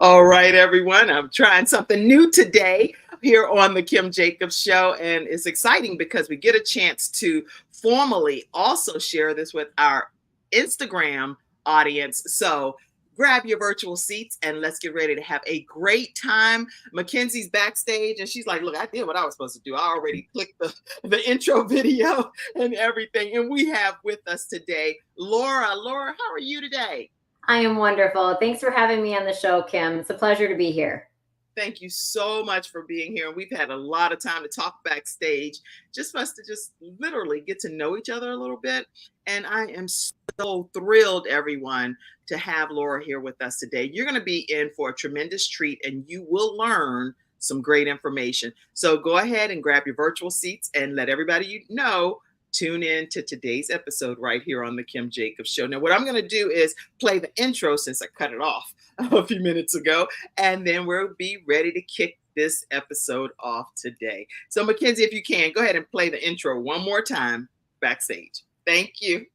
All right, everyone. I'm trying something new today here on the Kim Jacobs Show. And it's exciting because we get a chance to formally also share this with our Instagram audience. So grab your virtual seats and let's get ready to have a great time. Mackenzie's backstage and she's like, look, I did what I was supposed to do. I already clicked the intro video and everything. And we have with us today Laura. Laura, how are you today? I am wonderful. Thanks for having me on the show, Kim. It's a pleasure to be here. Thank you so much for being here. We've had a lot of time to talk backstage, just for us to just literally get to know each other a little bit. And I am so thrilled, everyone, to have Laura here with us today. You're going to be in for a tremendous treat and you will learn some great information. So go ahead and grab your virtual seats and let everybody you know tune in to today's episode right here on the Kim Jacobs Show. Now, what I'm going to do is play the intro since I cut it off a few minutes ago, and then we'll be ready to kick this episode off today. So, Mackenzie, if you can, go ahead and play the intro one more time backstage. Thank you.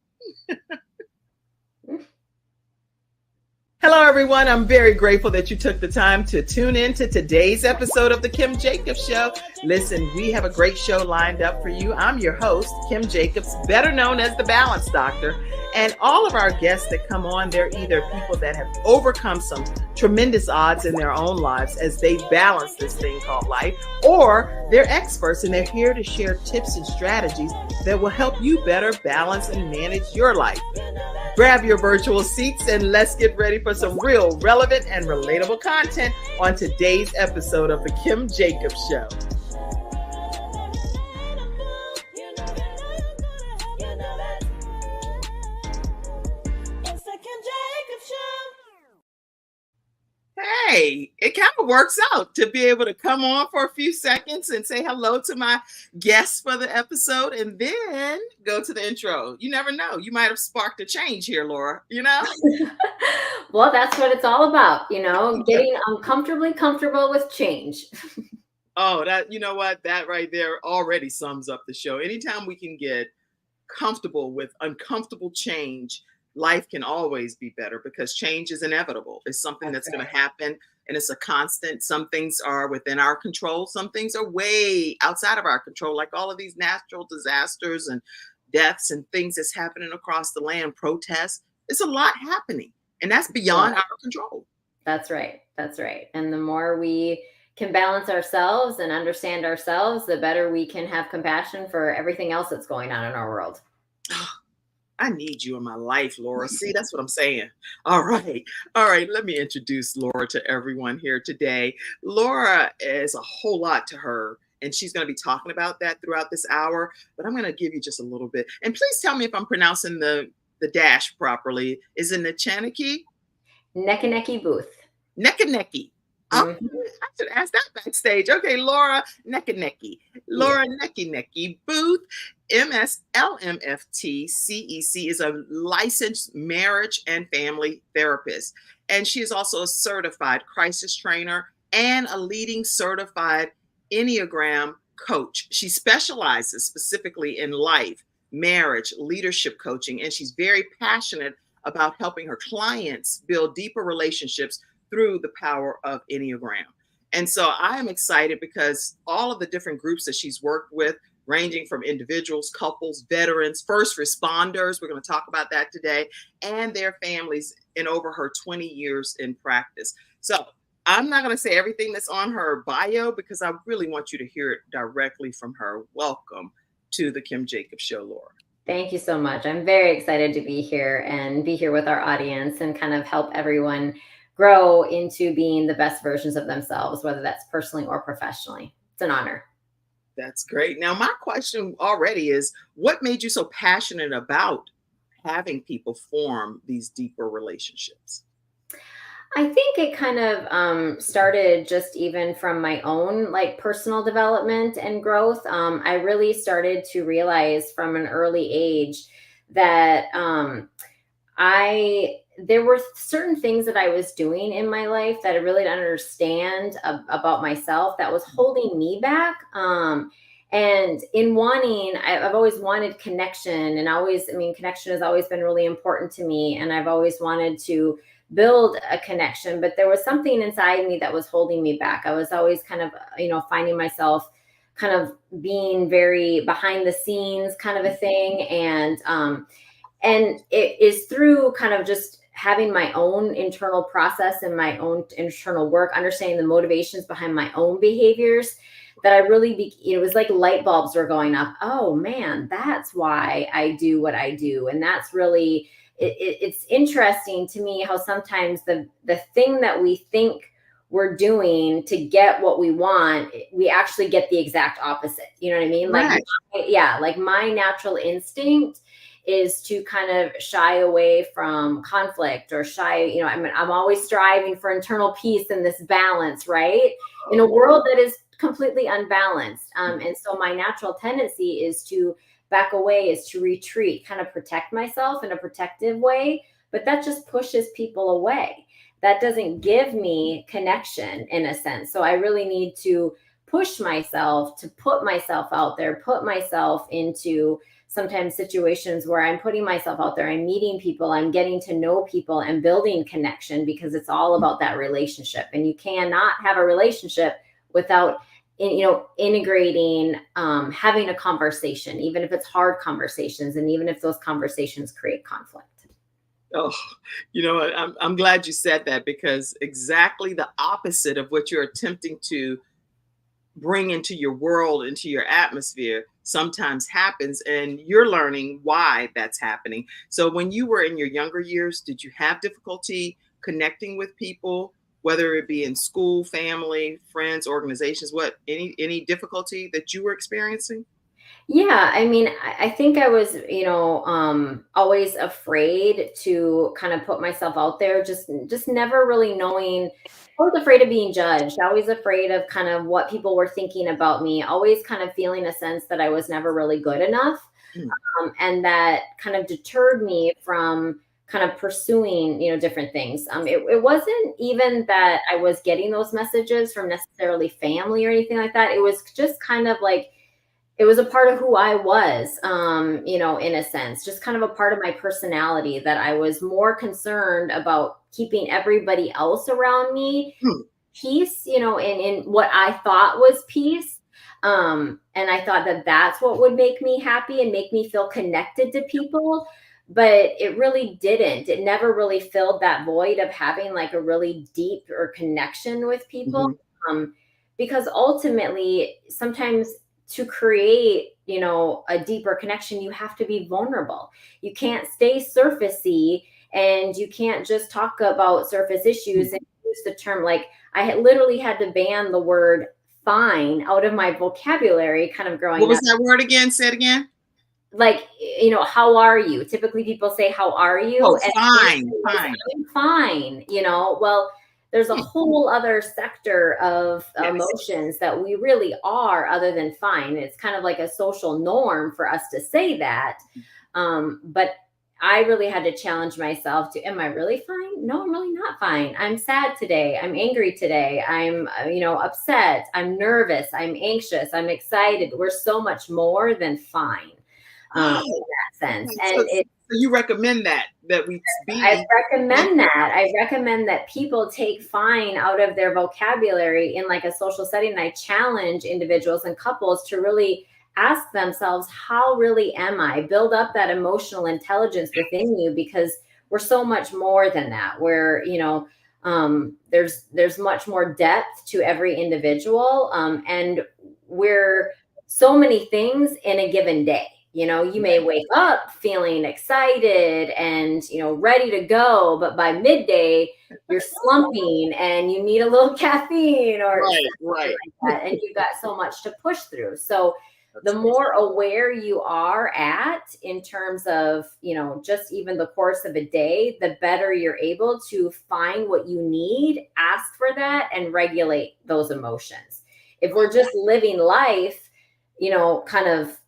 Hello, everyone. I'm very grateful that you took the time to tune in to today's episode of the Kim Jacobs Show. Listen, we have a great show lined up for you. I'm your host, Kim Jacobs, better known as the Balance Doctor. And all of our guests that come on, they're either people that have overcome some tremendous odds in their own lives as they balance this thing called life, or they're experts and they're here to share tips and strategies that will help you better balance and manage your life. Grab your virtual seats and let's get ready for some real relevant and relatable content on today's episode of the Kim Jacobs Show. Hey, it kind of works out to be able to come on for a few seconds and say hello to my guests for the episode and then go to the intro. You never know. You might have sparked a change here, Laura, you know? Well, that's what it's all about, getting uncomfortably comfortable with change. Oh, you know what? That right there already sums up the show. Anytime we can get comfortable with uncomfortable change, life can always be better because change is inevitable. It's something that's going to happen and it's a constant. Some things are within our control. Some things are way outside of our control, like all of these natural disasters and deaths and things that's happening across the land, protests. It's a lot happening and that's beyond our control. That's right. That's right. And the more we can balance ourselves and understand ourselves, the better we can have compassion for everything else that's going on in our world. I need you in my life, Laura. See, that's what I'm saying. All right. Let me introduce Laura to everyone here today. Laura is a whole lot to her, and she's going to be talking about that throughout this hour. But I'm going to give you just a little bit. And please tell me if I'm pronouncing the dash properly. Is it Nechaneki? Nechaneki Booth. Nechaneki. I should ask that backstage. Okay, Laura Nechaneki. Laura Nechaneki Booth, MSLMFT CEC, is a licensed marriage and family therapist. And she is also a certified crisis trainer and a leading certified Enneagram coach. She specializes specifically in life, marriage, leadership coaching, and she's very passionate about helping her clients build deeper relationships through the power of Enneagram. And so I am excited because all of the different groups that she's worked with, ranging from individuals, couples, veterans, first responders, we're going to talk about that today, and their families in over her 20 years in practice. So I'm not going to say everything that's on her bio because I really want you to hear it directly from her. Welcome to the Kim Jacobs Show, Laura. Thank you so much. I'm very excited to be here and be here with our audience and kind of help everyone grow into being the best versions of themselves, whether that's personally or professionally. It's an honor. That's great. Now, my question already is, what made you so passionate about having people form these deeper relationships? I think it kind of started just even from my own personal development and growth. I really started to realize from an early age that there were certain things that I was doing in my life that I really didn't understand about myself that was holding me back. And in I've always wanted connection, and connection has always been really important to me. And I've always wanted to build a connection, but there was something inside me that was holding me back. I was always kind of, finding myself kind of being very behind the scenes kind of a thing. And it is through kind of just having my own internal process and my own internal work, understanding the motivations behind my own behaviors, that I really it was like light bulbs were going up. Oh man, that's why I do what I do. And that's really it's interesting to me how sometimes the thing that we think we're doing to get what we want, we actually get the exact opposite. You know what I mean? Right. Like my natural instinct is to kind of shy away from conflict, or I'm always striving for internal peace and this balance, right? In a world that is completely unbalanced. And so my natural tendency is to back away, is to retreat, kind of protect myself in a protective way. But that just pushes people away. That doesn't give me connection in a sense. So I really need to push myself to put myself out there, put myself into sometimes situations where I'm putting myself out there, I'm meeting people, I'm getting to know people and building connection, because it's all about that relationship. And you cannot have a relationship without integrating, having a conversation, even if it's hard conversations, and even if those conversations create conflict. Oh, you know what? I'm glad you said that, because exactly the opposite of what you're attempting to bring into your world, into your atmosphere, sometimes happens, and you're learning why that's happening. So when you were in your younger years, did you have difficulty connecting with people, whether it be in school, family, friends, organizations? What, any difficulty that you were experiencing? Yeah, I mean, I think I was, always afraid to kind of put myself out there, just never really knowing. I was afraid of being judged, always afraid of kind of what people were thinking about me, always kind of feeling a sense that I was never really good enough. Mm. And that kind of deterred me from kind of pursuing, different things. It wasn't even that I was getting those messages from necessarily family or anything like that. It was just kind of like, it was a part of who I was, in a sense, just kind of a part of my personality, that I was more concerned about keeping everybody else around me Mm. peace, in what I thought was peace. And I thought that that's what would make me happy and make me feel connected to people. But it really didn't. It never really filled that void of having like a really deep or connection with people. Mhm. Um, because ultimately, sometimes to create, a deeper connection, you have to be vulnerable. You can't stay surfacey, and you can't just talk about surface Mm. issues and use the term like, I had literally had to ban the word fine out of my vocabulary kind of What growing was up. that word again? Say it again. Like, how are you? Typically people say, how are you? Oh, And the answer fine, was, fine. I'm fine, Well, there's a Hmm. whole other sector of Yes. emotions that we really are other than fine. It's kind of like a social norm for us to say that. But I really had to challenge myself to, am I really fine? No, I'm really not fine. I'm sad today. I'm angry today. I'm, upset. I'm nervous. I'm anxious. I'm excited. We're so much more than fine, in Oh, that sense. okay. And So you recommend that we I be recommend that. I recommend that people take fine out of their vocabulary in like a social setting. And I challenge individuals and couples to really ask themselves, how really am I? Build up that emotional intelligence within you, because we're so much more than that. Where, there's much more depth to every individual. And we're so many things in a given day. You may wake up feeling excited and, ready to go, but by midday, you're slumping and you need a little caffeine or right, something right. like that. And you've got so much to push through. So the That's more aware you are at in terms of, just even the course of a day, the better you're able to find what you need, ask for that, and regulate those emotions. If we're just living life, kind of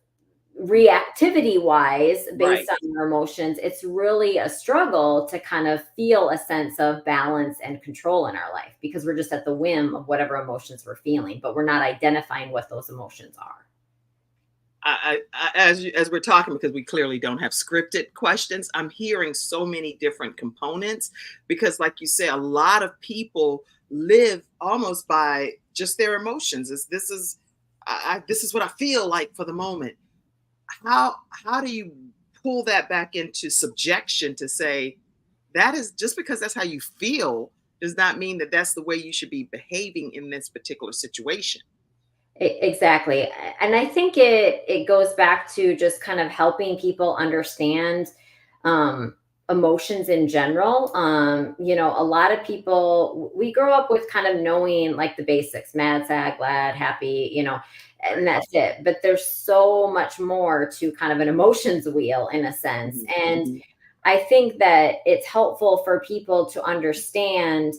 reactivity wise right. based on our emotions, it's really a struggle to kind of feel a sense of balance and control in our life, because we're just at the whim of whatever emotions we're feeling, but we're not identifying what those emotions are. As we're talking, because we clearly don't have scripted questions, I'm hearing so many different components because, like you say, a lot of people live almost by just their emotions. This is what I feel like for the moment. How do you pull that back into subjection to say that is just because that's how you feel does not mean that that's the way you should be behaving in this particular situation. Exactly. And I think it goes back to just kind of helping people understand um emotions in general. A lot of people, we grow up with kind of knowing like the basics: mad, sad, glad, happy, and Right. that's it. But there's so much more to kind of an emotions wheel in a sense. Mhm, And mhm, I think that it's helpful for people to understand,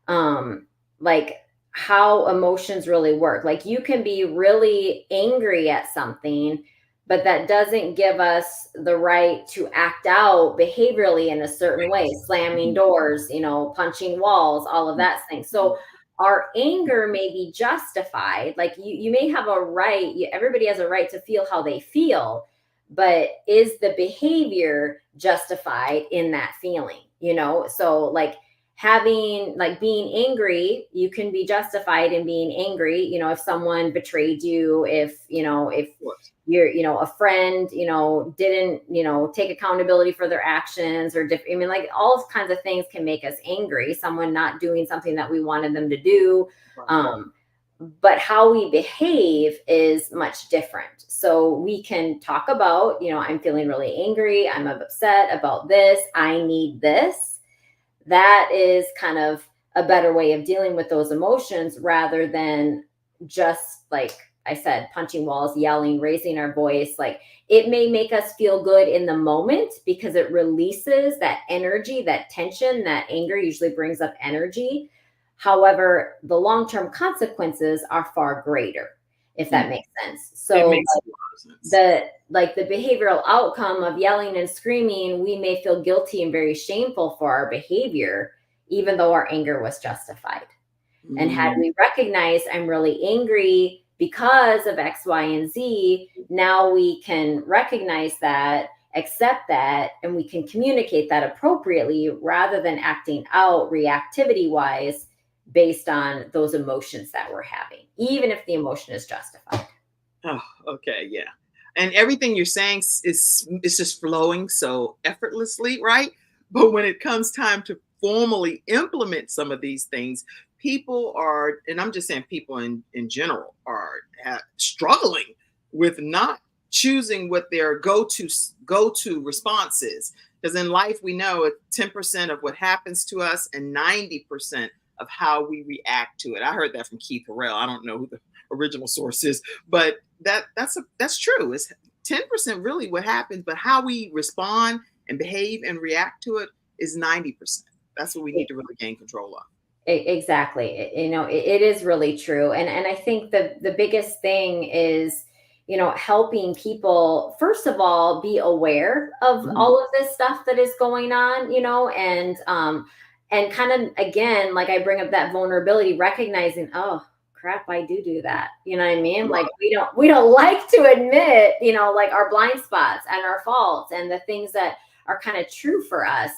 um, like how emotions really work. Like you can be really angry at something, but that doesn't give us the right to act out behaviorally in a certain way, slamming mhm, doors, punching walls, all of mhm, that thing. So our anger may be justified. Like you may have a right, everybody has a right to feel how they feel, but is the behavior justified in that feeling? So like having, like, being angry, you can be justified in being angry, if someone betrayed you, if of course. you're, a friend, didn't, take accountability for their actions, or I mean, like, all kinds of things can make us angry. Someone not doing something that we wanted them to do. Right. But how we behave is much different. So we can talk about, I'm feeling really angry, I'm upset about this, I need this. That is kind of a better way of dealing with those emotions, rather than just, like I said, punching walls, yelling, raising our voice. Like, it may make us feel good in the moment because it releases that energy, that tension. That anger usually brings up energy. However, the long-term consequences are far greater, if Mm. that makes sense. It So makes a lot of sense. the behavioral outcome of yelling and screaming, we may feel guilty and very shameful for our behavior, even though our anger was justified. And had Mm, we recognized, I'm really angry because of X, Y, and Z, now we can recognize that, accept that, and we can communicate that appropriately, rather than acting out reactivity wise based on those emotions that we're having, even if the emotion is justified. oh, okay, yeah. And everything you're saying is just flowing so effortlessly, right? But when it comes time to formally implement some of these things, people are, and I'm just saying people in general are struggling with not choosing what their go to response is. Because in life, we know 10% of what happens to us and 90% of how we react to it. I heard that from Keith Harrell. I don't know who the original source is, but that's true. It's 10% really what happens, but how we respond and behave and react to it is 90%. That's what we need to really gain control of. Exactly. It is really true. And I think the biggest thing is, helping people, first of all, be aware of Mhm. all of this stuff that is going on, and kind of, again, like I bring up that vulnerability, recognizing, oh crap, I do that. You know what I mean? Like, we don't like to admit, like, our blind spots and our faults and the things that are kind of true for us.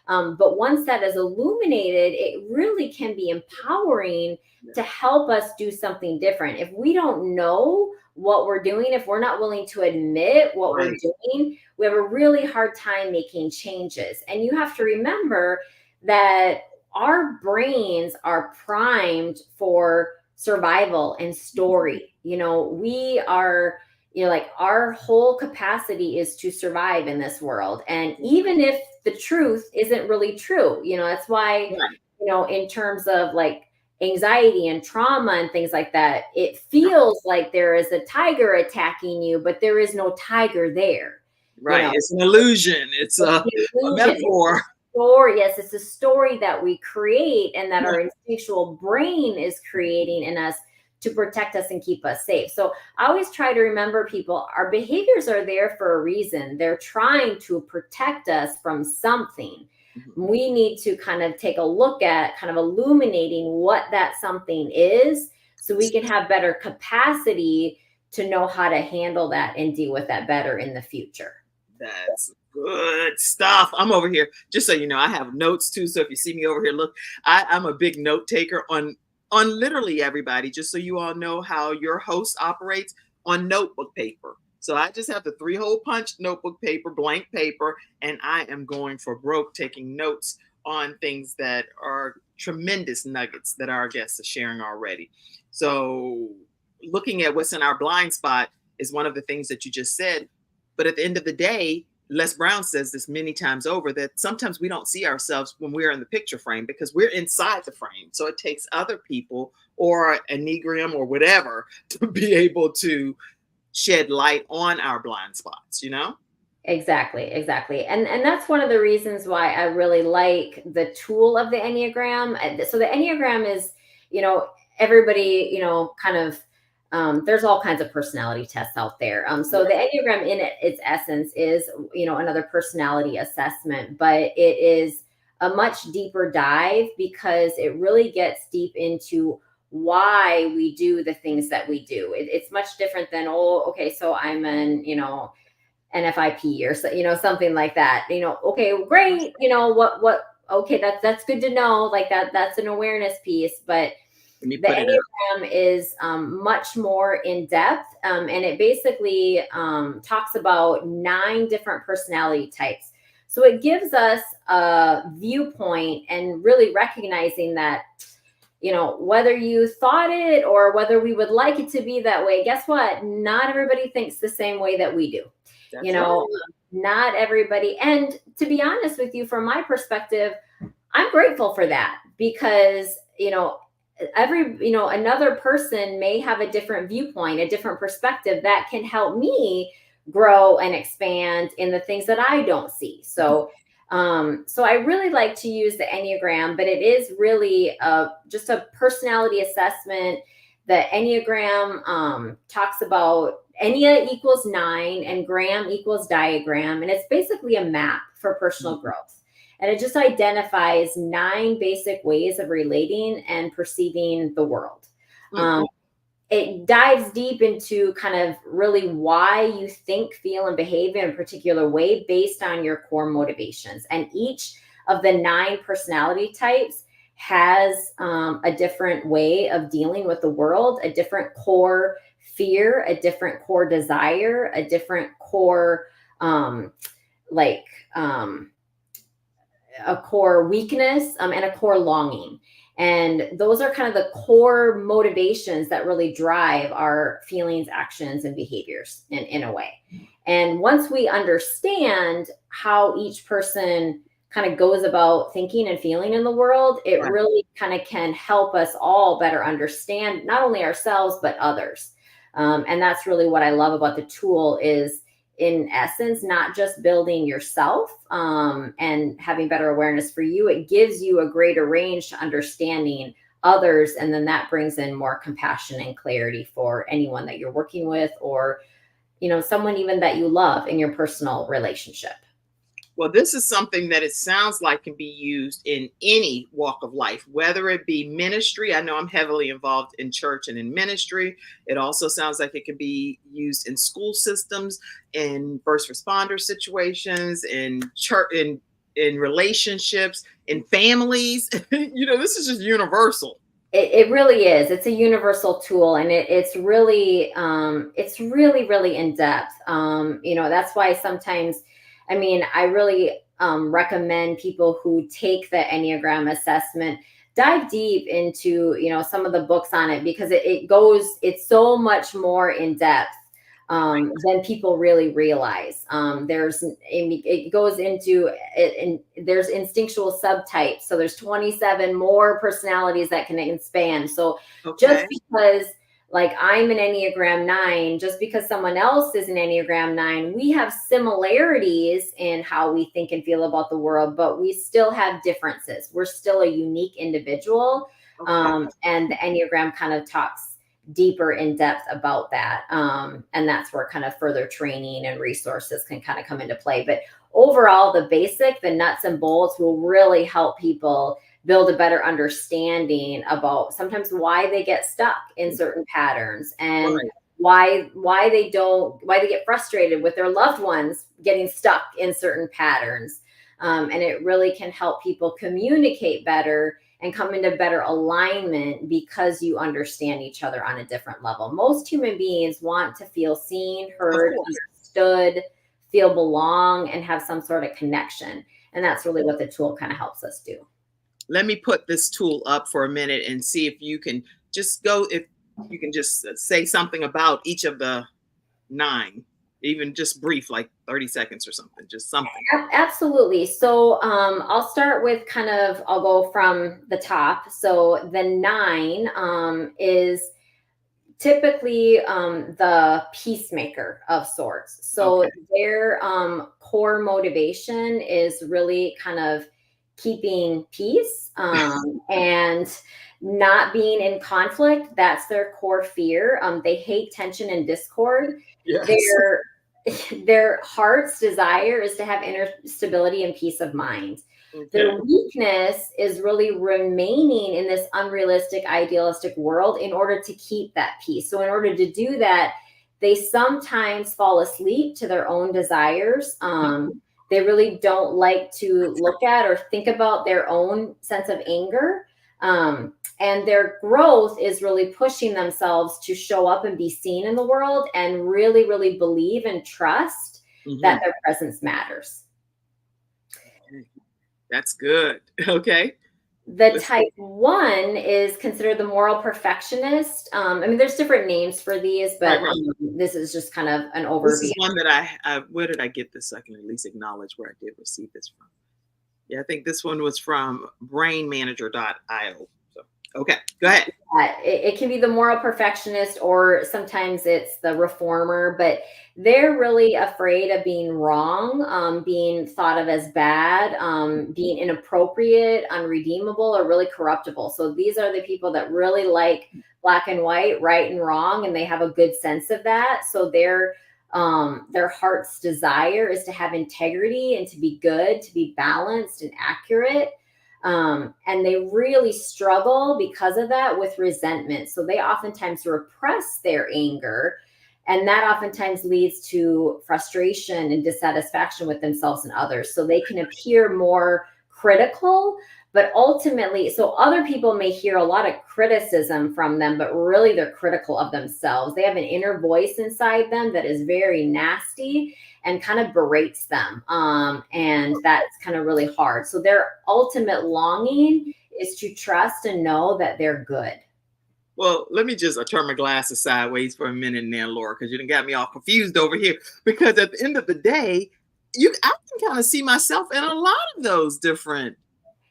But once that is illuminated, it really can be empowering Yeah. to help us do something different. If we don't know what we're doing, if we're not willing to admit what we're Right. doing, we have a really hard time making changes. And you have to remember that our brains are primed for survival and story. We are, like, our whole capacity is to survive in this world. And even if the truth isn't really true, that's why, Right. in terms of like anxiety and trauma and things like that, it feels like there is a tiger attacking you, but there is no tiger there. you Right. know It's an illusion. It's it's a, the a illusion. It's a metaphor. story. Yes, it's a story that we create and that Yeah. our instinctual brain is creating in us to protect us and keep us safe. So I always try to remember people, our behaviors are there for a reason. They're trying to protect us from something. Mhm. We need to kind of take a look at kind of illuminating what that something is, so we can have better capacity to know how to handle that and deal with that better in the future. That's good stuff. I'm over here, just so you know, I have notes too. So if you see me over here, look, I'm a big note taker on literally everybody, just so you all know how your host operates on notebook paper. So I just have the 3-hole punch notebook paper, blank paper, and I am going for broke taking notes on things that are tremendous nuggets that our guests are sharing already. So looking at what's in our blind spot is one of the things that you just said. But at the end of the day, Les Brown says this many times over, that sometimes we don't see ourselves when we're in the picture frame because we're inside the frame. So it takes other people or Enneagram or whatever to be able to shed light on our blind spots, you know? Exactly, exactly. And that's one of the reasons why I really like the tool of the Enneagram. So the Enneagram is, you know, everybody, kind of there's all kinds of personality tests out there. So the Enneagram in its essence is, another personality assessment, but it is a much deeper dive because it really gets deep into why we do the things that we do. It's much different than, oh, okay, so I'm an, NFIP or so, something like that. Okay, great. Okay, that's good to know. Like that's an awareness piece, but Let me the put it up. Enneagram is much more in depth, and it basically talks about 9 different personality types. So it gives us a viewpoint and really recognizing that, whether you thought it or whether we would like it to be that way, guess what? Not everybody thinks the same way that we do. That's right. Not everybody. And to be honest with you, from my perspective, I'm grateful for that because, another person may have a different viewpoint, a different perspective that can help me grow and expand in the things that I don't see. So I really like to use the Enneagram, but it is really just a personality assessment. The Enneagram talks about Ennea equals 9 and gram equals diagram. And it's basically a map for personal growth. And it just identifies 9 basic ways of relating and perceiving the world. It dives deep into kind of really why you think, feel, and behave in a particular way based on your core motivations. And each of the 9 personality types has a different way of dealing with the world, a different core fear, a different core desire, a different core, a core weakness, and a core longing. And those are kind of the core motivations that really drive our feelings, actions, and behaviors in a way. And once we understand how each person kind of goes about thinking and feeling in the world, it really kind of can help us all better understand not only ourselves, but others. And that's really what I love about the tool is, in essence, not just building yourself and having better awareness for you. It gives you a greater range to understanding others. And then that brings in more compassion and clarity for anyone that you're working with or, someone even that you love in your personal relationship. Well, this is something that it sounds like can be used in any walk of life, whether it be ministry. I know I'm heavily involved in church and in ministry. It also sounds like it can be used in school systems, in first responder situations, in church, in relationships, in families. This is just universal. It really is. It's a universal tool, and it's really, really in depth. That's why sometimes, I really recommend people who take the Enneagram assessment dive deep into, some of the books on it because it's so much more in depth than people really realize. It goes into it, and there's instinctual subtypes. So there's 27 more personalities that can expand. So just because like I'm an Enneagram 9, just because someone else is an Enneagram 9, we have similarities in how we think and feel about the world, but we still have differences. We're still a unique individual. And the Enneagram kind of talks deeper in depth about that. And that's where kind of further training and resources can kind of come into play. But overall, the nuts and bolts will really help people build a better understanding about sometimes why they get stuck in certain patterns and why they get frustrated with their loved ones getting stuck in certain patterns. And it really can help people communicate better and come into better alignment because you understand each other on a different level. Most human beings want to feel seen, Of heard, course. understood, feel belong, and have some sort of connection. And that's really what the tool kind of helps us do. Let me put this tool up for a minute and see if you can just go, if you can just say something about each of the 9, even just brief, like 30 seconds or something, just something. Absolutely. So I'll start with I'll go from the top. So the 9 is typically the peacemaker of sorts. So Okay. their core motivation is really kind of keeping peace and not being in conflict. That's their core fear. They hate tension and discord. Yes. Their their heart's desire is to have inner stability and peace of mind. Okay. Their weakness is really remaining in this unrealistic, idealistic world in order to keep that peace. So, in order to do that, they sometimes fall asleep to their own desires. They really don't like to look at or think about their own sense of anger. And their growth is really pushing themselves to show up and be seen in the world and really, really believe and trust that Mhm. their presence matters. That's good. Okay. The Let's type 1 is considered the moral perfectionist. I mean, there's different names for these, right, but right. this is just kind of an This overview. is one that where did I get this? I can at least acknowledge where I did receive this from. Yeah, I think this one was from brainmanager.io. So, okay, go ahead. It can be the moral perfectionist, or sometimes it's the reformer, but they're really afraid of being wrong, being thought of as bad, being inappropriate, unredeemable, or really corruptible. So these are the people that really like black and white, right and wrong, and they have a good sense of that. So their heart's desire is to have integrity and to be good, to be balanced and accurate. And they really struggle because of that with resentment. So they oftentimes repress their anger. And that oftentimes leads to frustration and dissatisfaction with themselves and others. So they can appear more critical, but ultimately, so other people may hear a lot of criticism from them, but really they're critical of themselves. They have an inner voice inside them that is very nasty and kind of berates them. And that's kind of really hard. So their ultimate longing is to trust and know that they're good. Well, let me just turn my glasses sideways for a minute now, Laura, because you done got me all confused over here. Because at the end of the day, I can kind of see myself in a lot of those different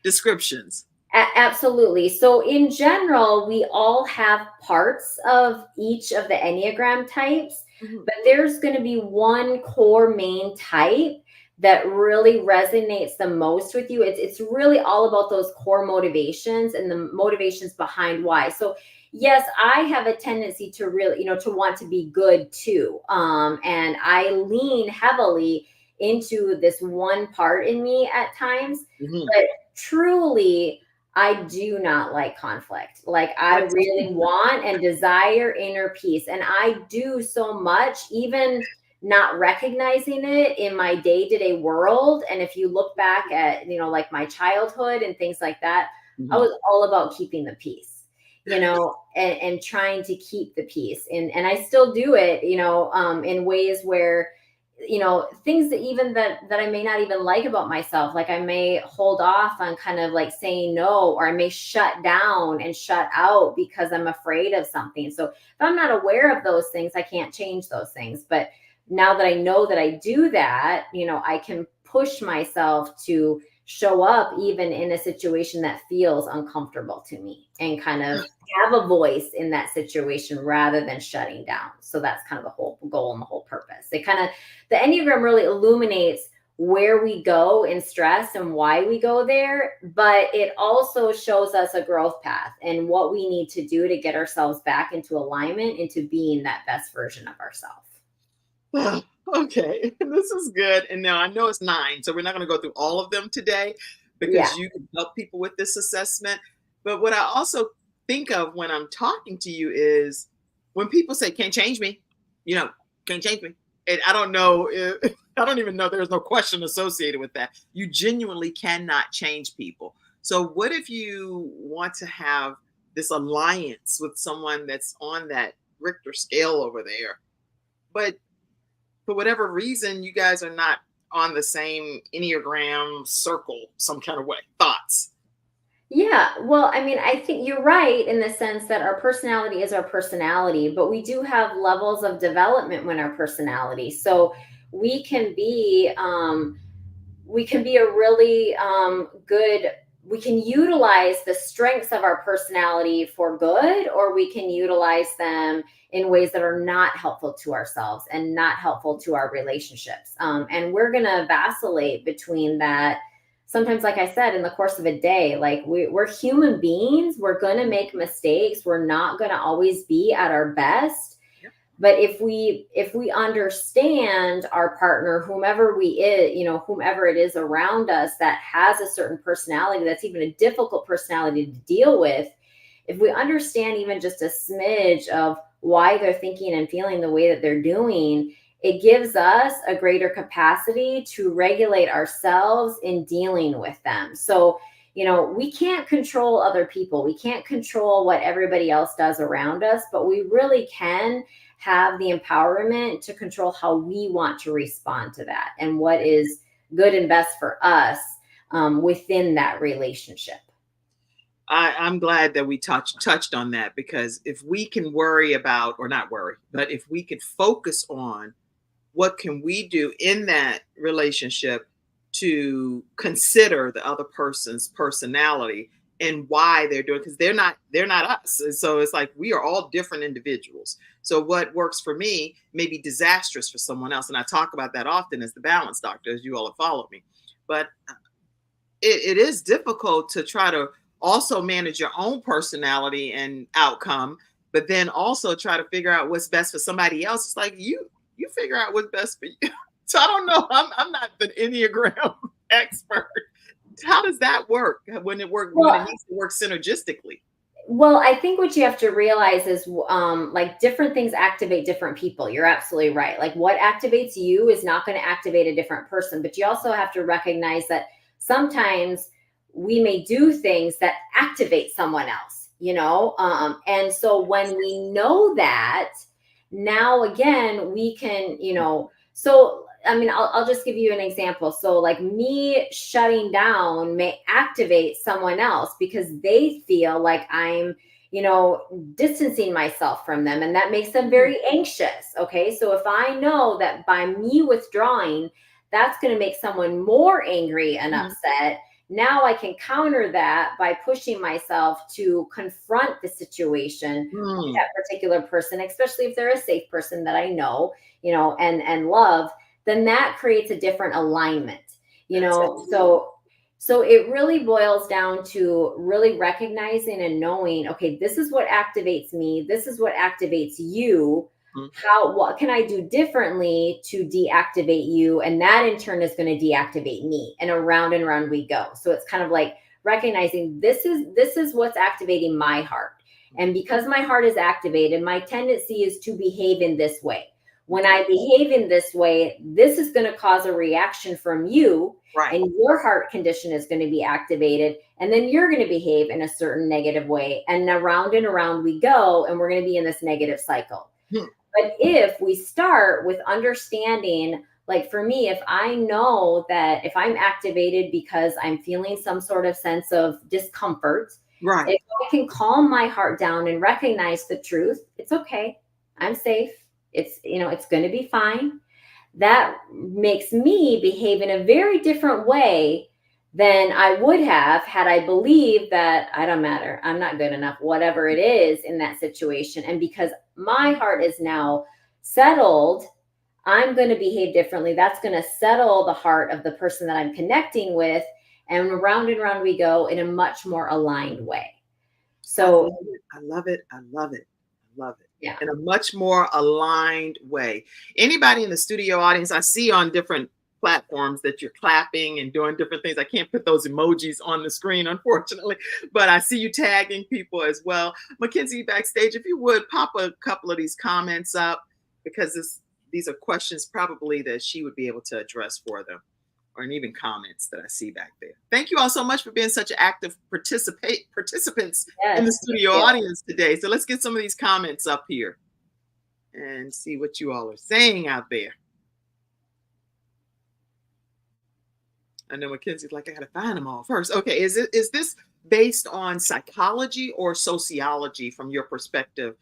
descriptions. Absolutely. So, in general, we all have parts of each of the Enneagram types, Mhm. but there's going to be one core main type that really resonates the most with you. It's really all about those core motivations and the motivations behind why. So, yes, I have a tendency to really, to want to be good too. And I lean heavily into this one part in me at times. Mhm. But truly, I do not like conflict. Like, I That's really want and desire inner peace. And I do so much, even not recognizing it in my day-to-day world. And if you look back at, like my childhood and things like that, I mhm. was all about keeping the peace, and trying to keep the peace. And I still do it, in ways where things that I may not even like about myself. Like, I may hold off on kind of like saying no, or I may shut down and shut out because I'm afraid of something. So if I'm not aware of those things, I can't change those things. But now that I know that I do that, I can push myself to show up even in a situation that feels uncomfortable to me, and kind of have a voice in that situation rather than shutting down. So that's kind of the whole goal and the whole purpose. The Enneagram really illuminates where we go in stress and why we go there, but it also shows us a growth path and what we need to do to get ourselves back into alignment, into being that best version of ourselves. Okay, this is good. And now I know it's 9, so we're not going to go through all of them today Yeah. because you can help people with this assessment. But what I also think of when I'm talking to you is when people say can't change me, you know, can't change me. And I don't know if, I don't even know, there's no question associated with that. You genuinely cannot change people. So what if you want to have this alliance with someone that's on that Richter scale over there, but for whatever reason you guys are not on the same Enneagram circle some kind of way? Thoughts? Yeah, well, I mean, I think you're right in the sense that our personality is our personality, but we do have levels of development when our personality. So we can be we can be a really good, we can utilize the strengths of our personality for good, or we can utilize them in ways that are not helpful to ourselves and not helpful to our relationships. And we're going to vacillate between that. Sometimes, like I said, in the course of a day, like we're human beings, we're going to make mistakes, we're not going to always be at our best. But if we understand our partner, whomever we is, whomever it is around us that has a certain personality, that's even a difficult personality to deal with, if we understand even just a smidge of why they're thinking and feeling the way that they're doing, it gives us a greater capacity to regulate ourselves in dealing with them. So, we can't control other people. We can't control what everybody else does around us, but we really can have the empowerment to control how we want to respond to that and what is good and best for us within that relationship. I'm glad that we touched on that, because if we can worry about, or not worry, but if we could focus on what can we do in that relationship to consider the other person's personality and why they're doing, because they're not us. And so it's like we are all different individuals. So what works for me may be disastrous for someone else. And I talk about that often as the balance doctor, as you all have followed me. But it is difficult to try to also manage your own personality and outcome, but then also try to figure out what's best for somebody else. It's like you figure out what's best for you. So I don't know. I'm not the Enneagram expert. How does that work when when it Well, needs to work synergistically? Well, I think what you have to realize is like different things activate different people. You're absolutely right. Like what activates you is not going to activate a different person. But you also have to recognize that sometimes we may do things that activate someone else, and so when we know that, now again, we can, so I mean, I'll just give you an example. So, like me shutting down may activate someone else because they feel like I'm, distancing myself from them. And that makes them Mhm. very anxious. Okay. So, if I know that by me withdrawing, that's going to make someone more angry and Mhm. upset, now I can counter that by pushing myself to confront the situation with Mm. that particular person, especially if they're a safe person that I know, and love, then that creates a different alignment, That's it. so it really boils down to really recognizing and knowing, okay, this is what activates me, this is what activates you. Mhm. What can I do differently to deactivate you? And that in turn is going to deactivate me. And around we go. So it's kind of like recognizing this is what's activating my heart. And because my heart is activated, my tendency is to behave in this way. When Okay. I behave in this way, this is going to cause a reaction from you, Right. and your heart condition is going to be activated. And then you're going to behave in a certain negative way. And around we go, and we're going to be in this negative cycle. Hmm. But if we start with understanding, like for me, if I know that if I'm activated because I'm feeling some sort of sense of discomfort, Right. if I can calm my heart down and recognize the truth, it's okay. I'm safe. It's going to be fine. That makes me behave in a very different way than I would have had I believed that I don't matter, I'm not good enough, whatever it is in that situation. And because my heart is now settled, I'm going to behave differently. That's going to settle the heart of the person that I'm connecting with. And round we go in a much more aligned way. I love So, it. I love it. I love it. I love it. yeah. In a much more aligned way. Anybody in the studio audience, I see on different platforms that you're clapping and doing different things. I can't put those emojis on the screen, unfortunately, but I see you tagging people as well. Mackenzie backstage, if you would pop a couple of these comments up, because these are questions probably that she would be able to address for them, or even comments that I see back there. Thank you all so much for being such active participants in the Yes, thank studio you. audience today. So let's get some of these comments up here and see what you all are saying out there. I know Mackenzie's like, I gotta find them all first. Okay, is this based on psychology or sociology from your perspective,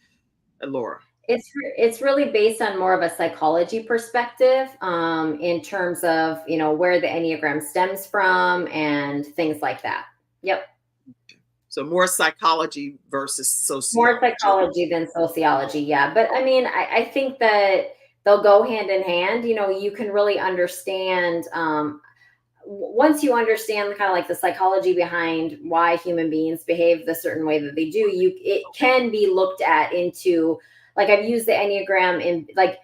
Laura? It's really based on more of a psychology perspective, in terms of, where the Enneagram stems from and things like that. Yep. So more psychology versus More sociology. psychology than sociology, yeah. But I mean, I think that they'll go hand in hand. You can really understand, once you understand kind of like the psychology behind why human beings behave the certain way that they do, it can be looked at into, like, I've used the Enneagram in, like,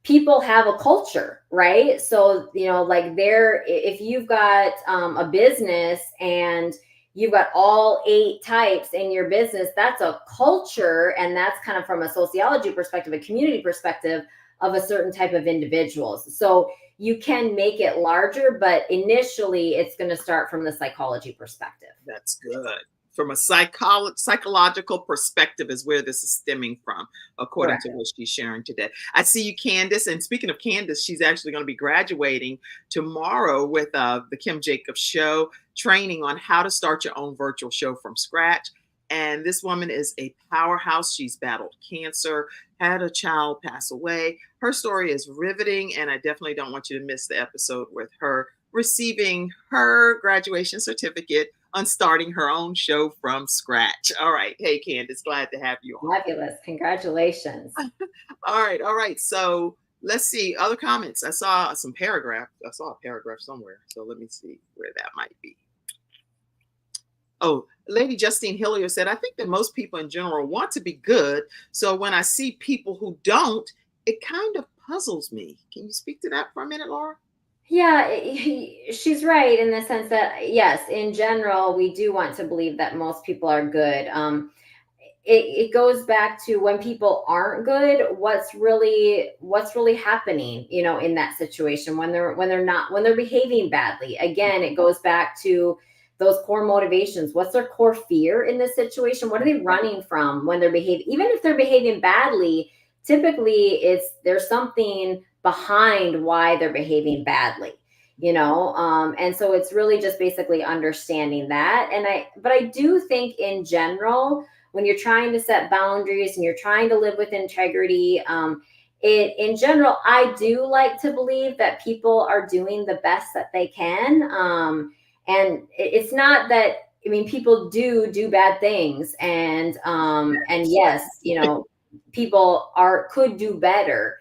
people have a culture, right? So, like, if you've got a business and you've got all 8 types in your business, that's a culture. And that's kind of from a sociology perspective, a community perspective of a certain type of individuals. So you can make it larger, but initially it's going to start from the psychology perspective. That's good. From a psychological perspective is where this is stemming from, according Correct. to what she's sharing today. I see you, Candace. And speaking of Candace, she's actually going to be graduating tomorrow with the Kim Jacobs Show, training on how to start your own virtual show from scratch. And this woman is a powerhouse. She's battled cancer, had a child pass away. Her story is riveting, and I definitely don't want you to miss the episode with her receiving her graduation certificate on starting her own show from scratch. All right. Hey, Candace, glad to have you on. Fabulous. Congratulations. All right. All right. So let's see other comments. I saw some paragraph. I saw a paragraph somewhere. So let me see where that might be. Oh, Lady Justine Hillier said, I think that most people in general want to be good. So when I see people who don't, it kind of puzzles me. Can you speak to that for a minute, Laura? Yeah, she's right in the sense that, yes, in general, we do want to believe that most people are good. It goes back to when people aren't good, what's really happening, in that situation when they're behaving badly. Again, it goes back to those core motivations. What's their core fear in this situation? What are they running from when they're behaving? Even if they're behaving badly, typically there's something behind why they're behaving badly, and so it's really just basically understanding that. But I do think in general, when you're trying to set boundaries and you're trying to live with integrity, in general, I do like to believe that people are doing the best that they can. And it's not that, I mean, people do bad things, and yes, people could do better.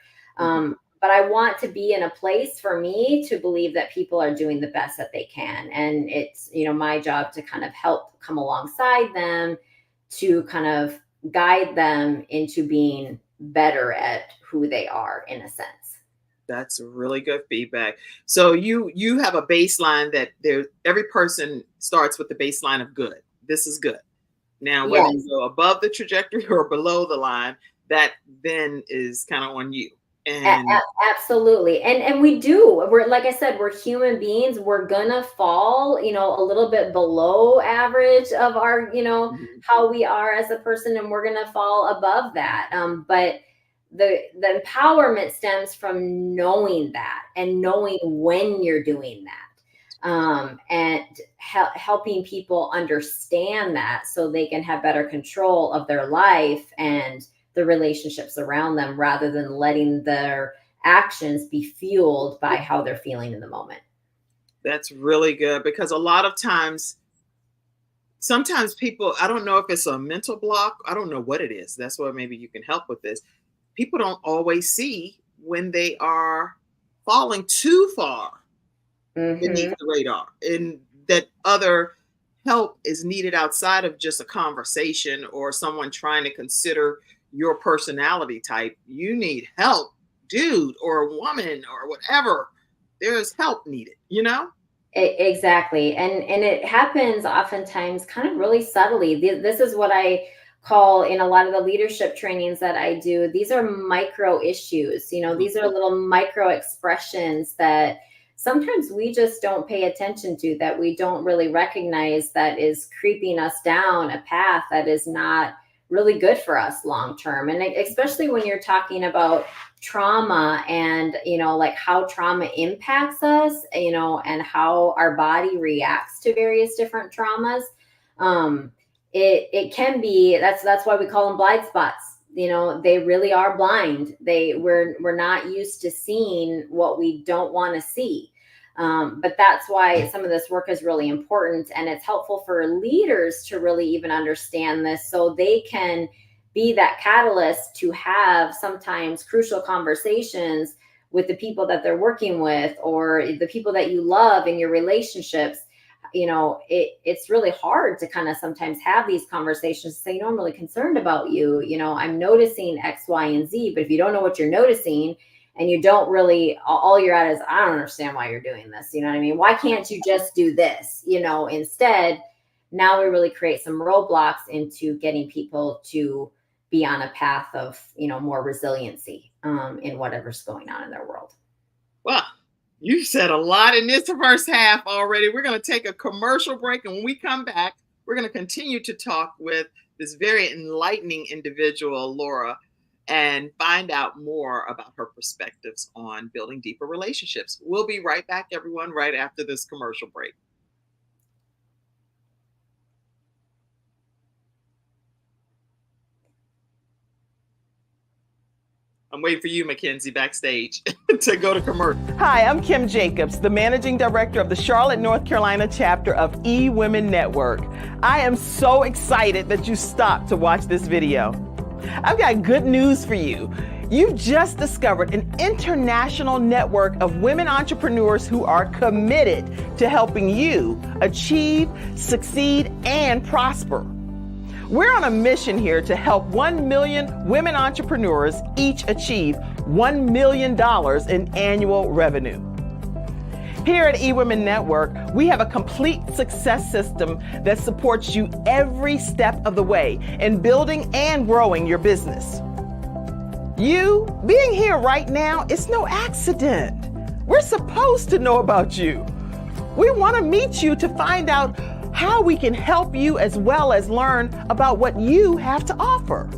But I want to be in a place for me to believe that people are doing the best that they can. And it's, my job to kind of help come alongside them, to kind of guide them into being better at who they are, in a sense. That's really good feedback. So you have a baseline that every person starts with the baseline of good. This is good. Now, whether Yes. you go above the trajectory or below the line, that then is kind of on you. And Absolutely. And we're, like I said, we're human beings. We're gonna fall, a little bit below average of our, Mhm. how we are as a person, and we're gonna fall above that. But the empowerment stems from knowing that and knowing when you're doing that, and helping people understand that so they can have better control of their life and the relationships around them, rather than letting their actions be fueled by how they're feeling in the moment. That's really good, because a lot of times, sometimes people, I don't know if it's a mental block. I don't know what it is. That's why maybe you can help with this. People don't always see when they are falling too far beneath Hmm. the radar, and that other help is needed outside of just a conversation or someone trying to consider your personality type. You need help, dude or woman or whatever. there is help needed, you know? Exactly. And it happens oftentimes kind of really subtly. This is what I call in a lot of the leadership trainings that I do. These are micro issues. These are Mhm. little micro expressions that sometimes we just don't pay attention to, that we don't really recognize, that is creeping us down a path that is not really good for us long term. And especially when you're talking about trauma, and like how trauma impacts us, and how our body reacts to various different traumas. Um it it can be, that's why we call them blind spots. They really are blind. We're not used to seeing what we don't want to see. But that's why some of this work is really important, and it's helpful for leaders to really even understand this, so they can be that catalyst to have sometimes crucial conversations with the people that they're working with, or the people that you love in your relationships. It's really hard to kind of sometimes have these conversations, say, I'm really concerned about you. I'm noticing X, Y, and Z. But if you don't know what you're noticing, and you don't really, all you're at is, I don't understand why you're doing this. You know what I mean? Why can't you just do this? Instead, now we really create some roadblocks into getting people to be on a path of, more resiliency, in whatever's going on in their world. Well, you said a lot in this first half already. We're going to take a commercial break. And when we come back, we're going to continue to talk with this very enlightening individual, Laura, and find out more about her perspectives on building deeper relationships. We'll be right back, everyone, right after this commercial break. I'm waiting for you, Mackenzie, backstage to go to commercial. Hi, I'm Kim Jacobs, the Managing Director of the Charlotte, North Carolina chapter of eWomen Network. I am so excited that you stopped to watch this video. I've got good news for you. You've just discovered an international network of women entrepreneurs who are committed to helping you achieve, succeed, and prosper. We're on a mission here to help 1 million women entrepreneurs each achieve $1 million in annual revenue. Here at eWomen Network, we have a complete success system that supports you every step of the way in building and growing your business. You being here right now is no accident. We're supposed to know about you. We want to meet you to find out how we can help you, as well as learn about what you have to offer.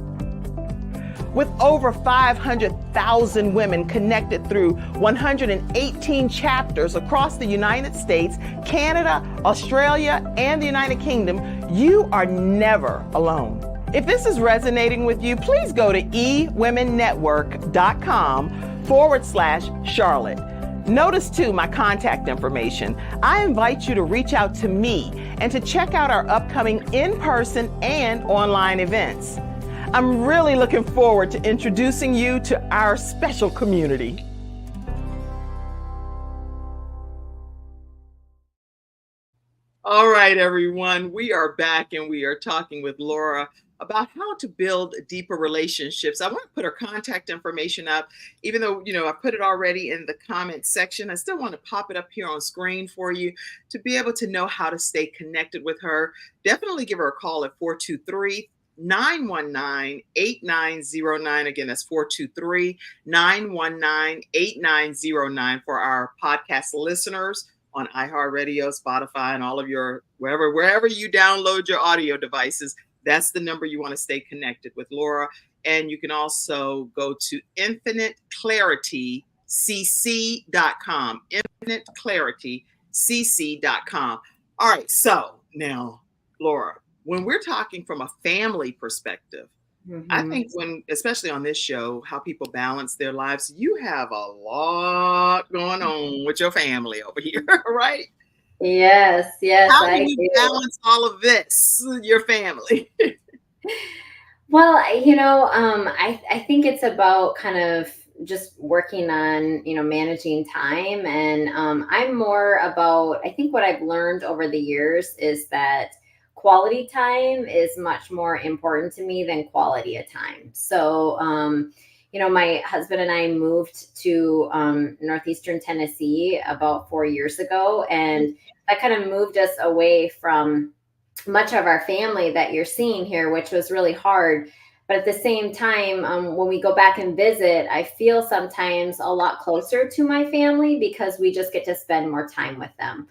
With over 500,000 women connected through 118 chapters across the United States, Canada, Australia, and the United Kingdom, you are never alone. If this is resonating with you, please go to eWomenNetwork.com/Charlotte. Notice too my contact information. I invite you to reach out to me and to check out our upcoming in-person and online events. I'm really looking forward to introducing you to our special community. All right, everyone, we are back and we are talking with Laura about how to build deeper relationships. I want to put her contact information up, even though, I put it already in the comment section. I still want to pop it up here on screen for you to be able to know how to stay connected with her. Definitely give her a call at 423-919-8909. Again, that's 423-919-8909 for our podcast listeners on iHeartRadio, Spotify, and all of your wherever you download your audio devices. That's the number you want to stay connected with Laura. And you can also go to infiniteclaritycc.com. Infiniteclaritycc.com. All right. So now, Laura, when we're talking from a family perspective, I think especially on this show, how people balance their lives, you have a lot going on with your family over here, right? Yes, How do I you do. balance all of this, your family? Well, I think it's about kind of just working on, managing time. And I'm more about, I think what I've learned over the years is that quality time is much more important to me than quality of time. So, my husband and I moved to northeastern Tennessee about 4 years ago, and that kind of moved us away from much of our family that you're seeing here, which was really hard. But at the same time, when we go back and visit, I feel sometimes a lot closer to my family because we just get to spend more time with them.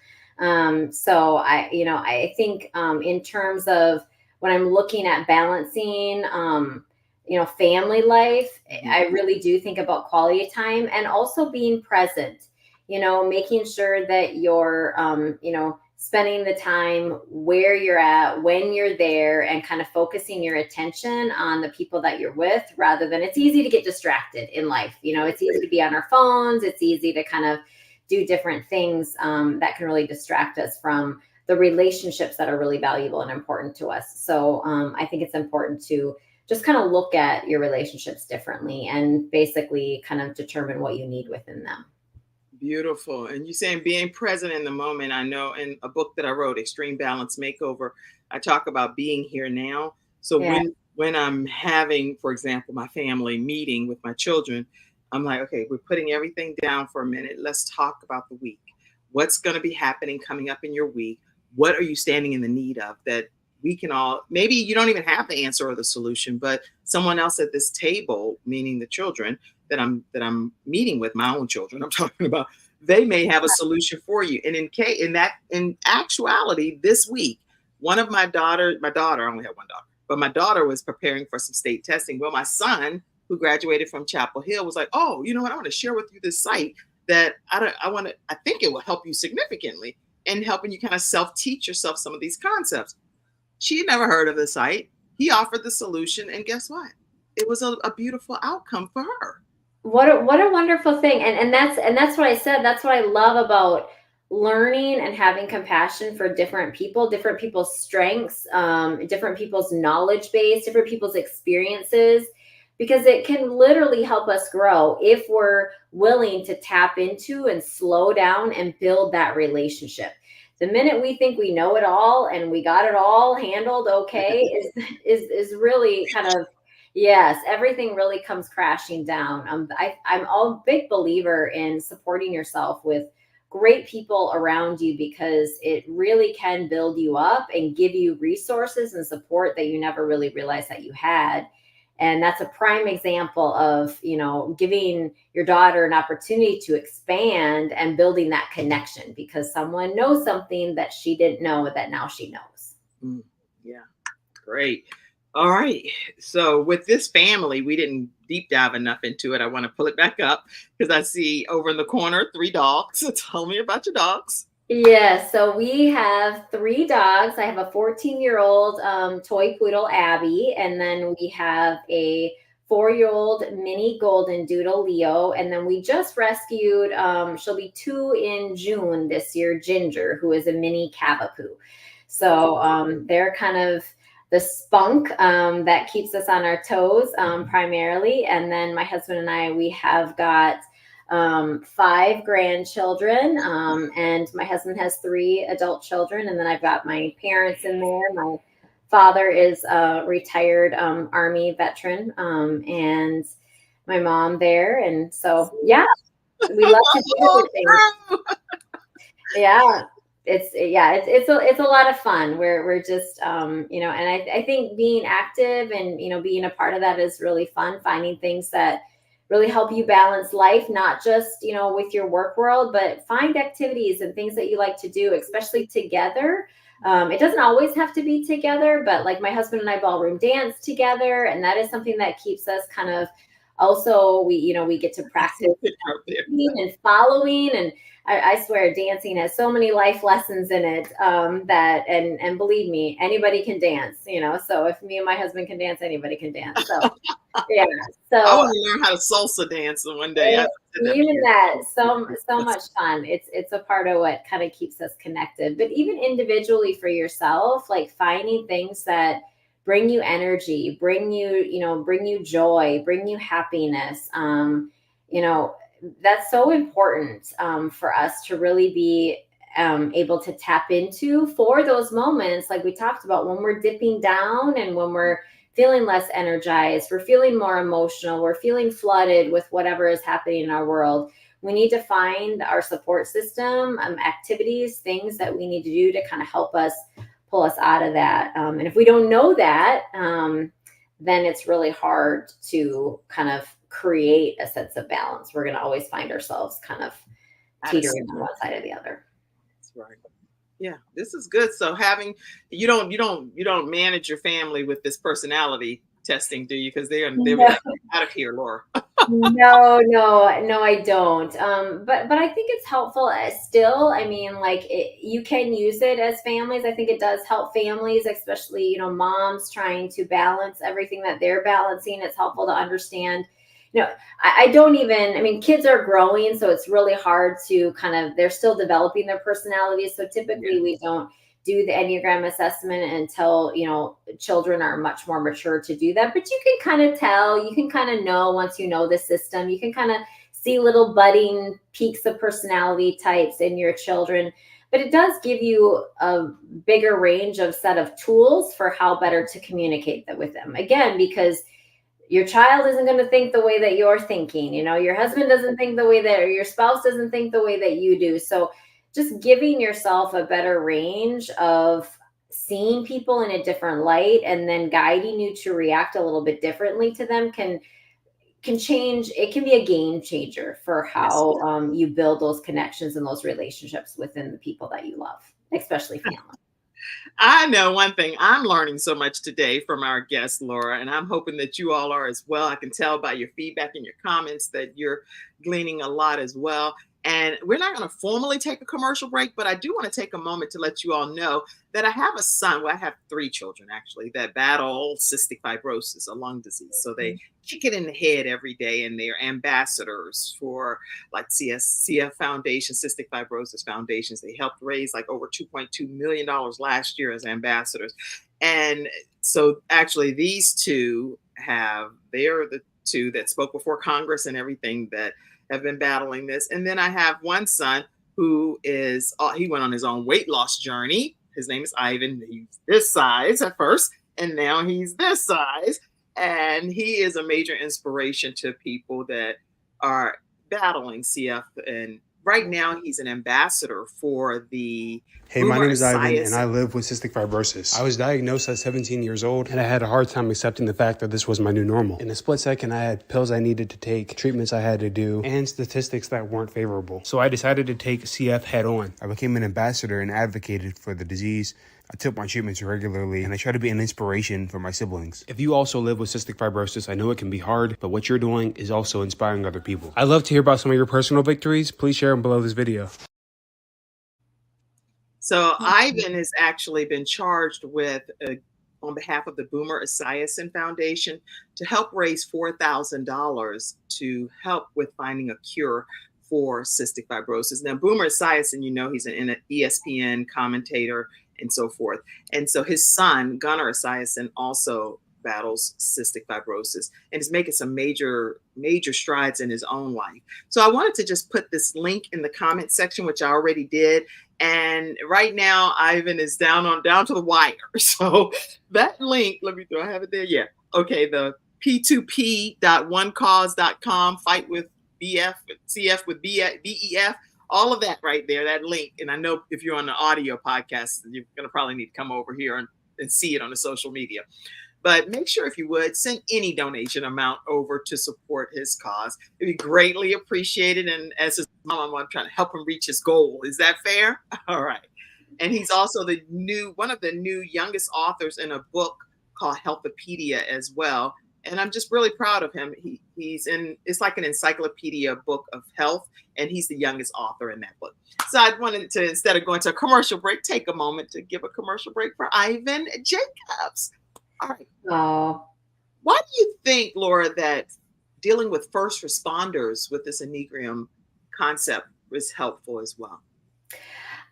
So I think in terms of when I'm looking at balancing, family life, I really do think about quality time and also being present, making sure that you're, spending the time where you're at, when you're there, and kind of focusing your attention on the people that you're with rather than it's easy to get distracted in life. It's easy to be on our phones. It's easy to kind of do different things that can really distract us from the relationships that are really valuable and important to us. So I think it's important to just kind of look at your relationships differently and basically kind of determine what you need within them. Beautiful. And you saying being present in the moment. I know in a book that I wrote, Extreme Balance Makeover, I talk about being here now. So Yeah. when I'm having, for example, my family meeting with my children, I'm like, okay, we're putting everything down for a minute. Let's talk about the week. What's going to be happening coming up in your week? What are you standing in the need of that we can all, maybe you don't even have the answer or the solution, but someone else at this table, meaning the children that I'm meeting with, my own children, I'm talking about, they may have a solution for you. And in actuality, this week, one of my daughter, I only have one daughter, but my daughter was preparing for some state testing. Well, my son, who graduated from Chapel Hill, was like, "Oh, you know what? I want to share with you this site that I think it will help you significantly in helping you kind of self teach yourself some of these concepts." She had never heard of the site. He offered the solution, and guess what? It was a beautiful outcome for her. What a wonderful thing. And that's what I said. That's what I love about learning and having compassion for different people's strengths, different people's knowledge base, different people's experiences, because it can literally help us grow if we're willing to tap into and slow down and build that relationship. The minute we think we know it all and we got it all handled okay is really kind of, yes, everything really comes crashing down. I'm a big believer in supporting yourself with great people around you because it really can build you up and give you resources and support that you never really realized that you had. And that's a prime example of, giving your daughter an opportunity to expand and building that connection because someone knows something that she didn't know that now she knows. Mm, yeah, great. All right. So with this family, we didn't deep dive enough into it. I want to pull it back up because I see over in the corner three dogs. Tell me about your dogs. Yeah, so we have three dogs. I have a 14-year-old toy poodle, Abby, and then we have a 4-year-old mini golden doodle, Leo, and then we just rescued, she'll be 2 in June this year, Ginger, who is a mini cavapoo. So they're kind of the spunk that keeps us on our toes primarily. And then my husband and I, we have got 5 grandchildren, and my husband has 3 adult children, and then I've got my parents in there. My father is a retired Army veteran, and my mom there, and so yeah, we love to do different things. Yeah, it's a lot of fun. We're just and I think being active and being a part of that is really fun. Finding things that really help you balance life, not just with your work world, but find activities and things that you like to do, especially together. It doesn't always have to be together, but like my husband and I ballroom dance together, and that is something that keeps us kind of also we get to practice Out there. and following, and I swear dancing has so many life lessons in it that and believe me, anybody can dance, so if me and my husband can dance, anybody can dance. So yeah, I so want to learn how to salsa dance one day. I said that for even years. that, so much fun. It's a part of what kind of keeps us connected. But even individually for yourself, like finding things that bring you energy, bring you joy, bring you happiness. You know, that's so important for us to really be able to tap into for those moments, like we talked about, when we're dipping down and when we're feeling less energized, we're feeling more emotional, we're feeling flooded with whatever is happening in our world. We need to find our support system, activities, things that we need to do to kind of help us pull us out of that. And if we don't know that, then it's really hard to kind of create a sense of balance. We're going to always find ourselves kind of teetering on one side or the other. That's right. Yeah, this is good. So having you don't manage your family with this personality testing, do you? Because they're No. out of here, Laura. No, I don't. But I think it's helpful still. I mean, like you can use it as families. I think it does help families, especially, moms trying to balance everything that they're balancing. It's helpful to understand, I don't even, I mean, kids are growing, so it's really hard to they're still developing their personalities. So typically we don't do the Enneagram assessment until, children are much more mature to do that. But you can kind of tell, you can kind of know once you know the system, you can kind of see little budding peaks of personality types in your children. But it does give you a bigger range of set of tools for how better to communicate that with them. Again, because your child isn't going to think the way that you're thinking. Your husband doesn't think the way that, or your spouse doesn't think the way that you do. So just giving yourself a better range of seeing people in a different light and then guiding you to react a little bit differently to them can change. It can be a game changer for how you build those connections and those relationships within the people that you love, especially family. I know one thing. I'm learning so much today from our guest, Laura, and I'm hoping that you all are as well. I can tell by your feedback and your comments that you're gleaning a lot as well. And we're not going to formally take a commercial break, but I do want to take a moment to let you all know that I have a son. Well, I have 3 children, actually, that battle cystic fibrosis, a lung disease. So they kick it in the head every day, and they're ambassadors for like CF Foundation, Cystic Fibrosis Foundations. They helped raise like over $2.2 million last year as ambassadors. And so actually these two they're the 2 that spoke before Congress and everything that have been battling this. And then I have one son who he went on his own weight loss journey. His name is Ivan. He's this size at first, and now he's this size. And he is a major inspiration to people that are battling CF. And right now he's an ambassador for the Hey, my name is Ivan, and I live with cystic fibrosis. I was diagnosed at 17 years old, and I had a hard time accepting the fact that this was my new normal. In a split second, I had pills I needed to take, treatments I had to do, and statistics that weren't favorable. So I decided to take CF head on. I became an ambassador and advocated for the disease. I took my treatments regularly, and I try to be an inspiration for my siblings. If you also live with cystic fibrosis, I know it can be hard, but what you're doing is also inspiring other people. I'd love to hear about some of your personal victories. Please share them below this video. So Ivan has actually been charged with, on behalf of the Boomer Esiason Foundation, to help raise $4,000 to help with finding a cure for cystic fibrosis. Now, Boomer Esiason, he's an ESPN commentator and so forth. And so his son, Gunnar Esiason, also battles cystic fibrosis and is making some major strides in his own life. So I wanted to just put this link in the comment section, which I already did. And right now, Ivan is down to the wire. So that link, do I have it there? Yeah. Okay. The p2p.onecause.com, fight with BF, CF with BEF, all of that right there, that link. And I know if you're on the audio podcast, you're going to probably need to come over here and see it on the social media. But make sure, if you would, send any donation amount over to support his cause. It'd be greatly appreciated. And as his mom, I'm trying to help him reach his goal. Is that fair? All right. And he's also one of the new youngest authors in a book called Healthopedia as well. And I'm just really proud of him. It's like an encyclopedia book of health, and he's the youngest author in that book. So I wanted to, instead of going to a commercial break, take a moment to give a commercial break for Ivan Jacobs. All right. Why do you think, Laura, that dealing with first responders with this Enneagram concept is helpful as well?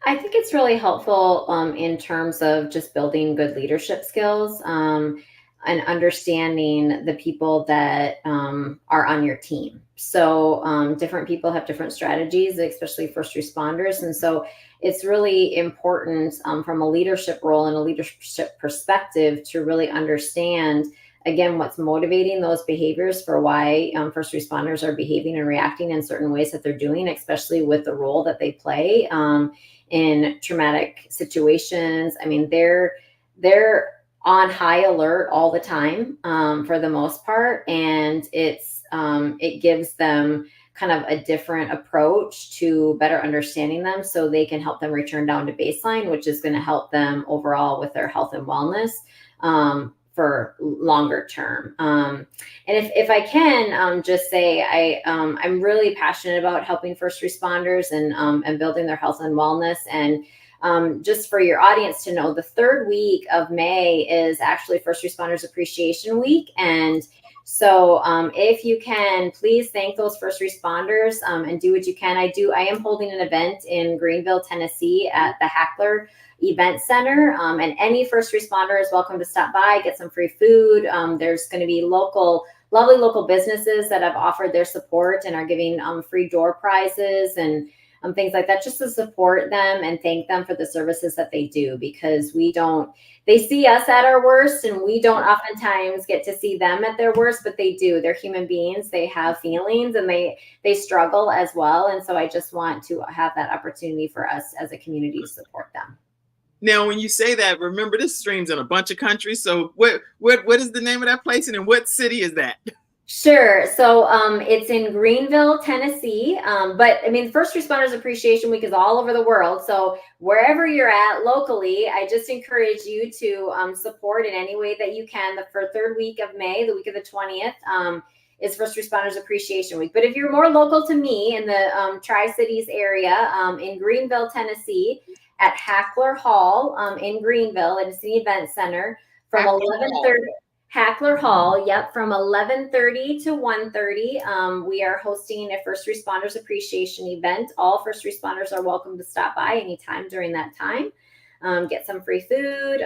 I think it's really helpful in terms of just building good leadership skills and understanding the people that are on your team. So different people have different strategies, especially first responders. And so it's really important from a leadership role and a leadership perspective to really understand again, what's motivating those behaviors for why first responders are behaving and reacting in certain ways that they're doing, especially with the role that they play in traumatic situations. I mean, they're on high alert all the time for the most part, and it gives them kind of a different approach to better understanding them, so they can help them return down to baseline, which is going to help them overall with their health and wellness for longer term. And if I can just say, I'm really passionate about helping first responders and building their health and wellness. And just for your audience to know, the third week of May is actually First Responders Appreciation Week. And so if you can, please thank those first responders and do what you can. I am holding an event in Greenville, Tennessee at the Hackler Event Center. And any first responder is welcome to stop by, get some free food. There's going to be lovely local businesses that have offered their support and are giving free door prizes and things like that, just to support them and thank them for the services that they do, because they see us at our worst and we don't oftentimes get to see them at their worst, but they do. They're human beings. They have feelings and they struggle as well. And so I just want to have that opportunity for us as a community to support them. Now, when you say that, remember this streams in a bunch of countries. So what is the name of that place and in what city is that? Sure. So it's in Greenville, Tennessee. But I mean, First Responders Appreciation Week is all over the world. So wherever you're at locally, I just encourage you to support in any way that you can. The third week of May, the week of the 20th, is First Responders Appreciation Week. But if you're more local to me in the Tri-Cities area, in Greenville, Tennessee, at Hackler Hall in Greenville, it's the event center from 11:30. Hackler Hall, yep, from 11:30 to 1:30. We are hosting a First Responders Appreciation event. All first responders are welcome to stop by anytime during that time. Get some free food,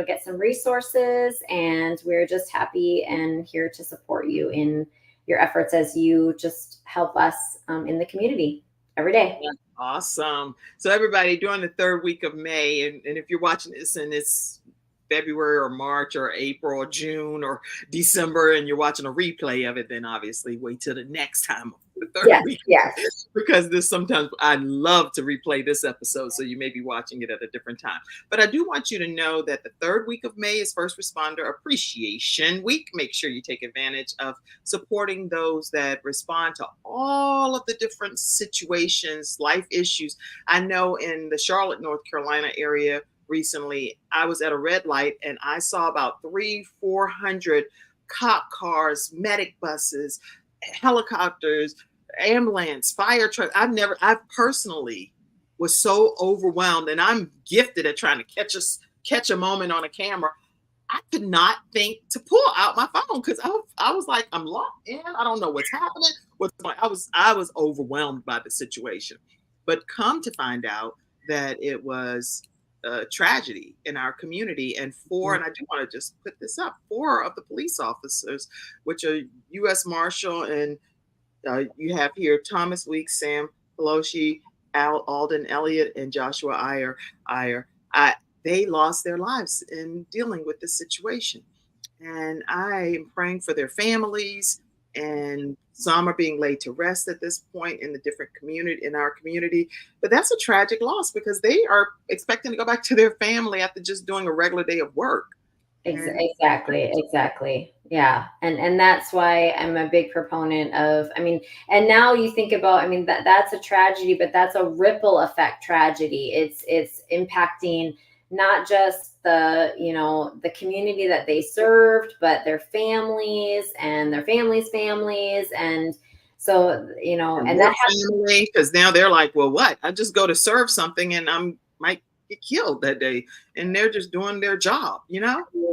get some resources, and we're just happy and here to support you in your efforts as you just help us in the community every day. Awesome. So everybody, during the third week of May, and if you're watching this and it's February or March or April or June or December and you're watching a replay of it, then obviously wait till the next time, the third week. Yes. Because sometimes I love to replay this episode, so you may be watching it at a different time. But I do want you to know that the third week of May is First Responder Appreciation Week. Make sure you take advantage of supporting those that respond to all of the different situations, life issues. I know in the Charlotte, North Carolina area, recently, I was at a red light and I saw about 300-400 cop cars, medic buses, helicopters, ambulance, fire trucks. I personally was so overwhelmed, and I'm gifted at trying to catch a moment on a camera. I could not think to pull out my phone because I was like, I'm locked in. I don't know what's happening. I was overwhelmed by the situation. But come to find out that it was a tragedy in our community, and and I do want to just put this up, 4 of the police officers, which are U.S. Marshal, and you have here Thomas Weeks, Sam Pelosi, Alden Elliott, and Joshua Iyer. They lost their lives in dealing with this situation, and I am praying for their families, and some are being laid to rest at this point in our community. But that's a tragic loss because they are expecting to go back to their family after just doing a regular day of work. Exactly. Yeah. And that's why I'm a big proponent of, and now you think about, that's a tragedy, but that's a ripple effect tragedy. It's impacting not just the community that they served, but their families and their families' families. And so, and that family, because now they're like, well, what? I just go to serve something and might get killed that day, and they're just doing their job,